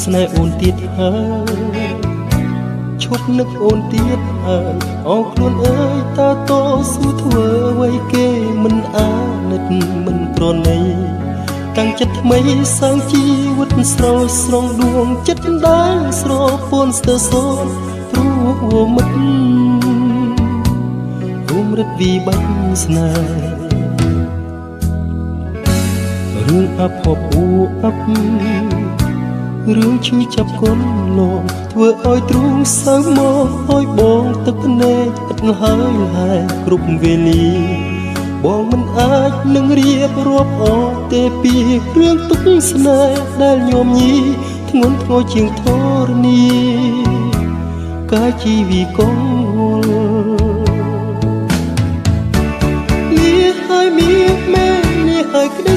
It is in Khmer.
ស្នេហ៍អូនទៀតហើយឈប់នឹកអូនទៀតហើយអោខ្លួនអើយតើតស៊ូធ្វើអ្វីគេមិនអាណិតមិនប្រណីតាំងចិត្តថ្មីសាងជីវិតស្រោចស្រង់ដួងចិត្តដែលស្រពោនស្ទើរសូនព្រោះមិត្តរុំរិតវិបត្តិស្នេហ៍រឿងអាប់ហបអ៊ូអាប់រឿងឈឺចាប់កូនលោធ្វើឲ្យទ្រូងសៅមកឲ្យបងទឹកភ្នែកឥតហើយហែគ្រប់វេលាបងមិនអាចនឹងរៀបរាប់អទេពីរឿងទុក្ខស្នេហ៍ដែលញោមញីធ្ងន់ធ្ងរជាងធរណីកាយជីវិតកងវល់លីហើយមានមែននេះហើយក្តី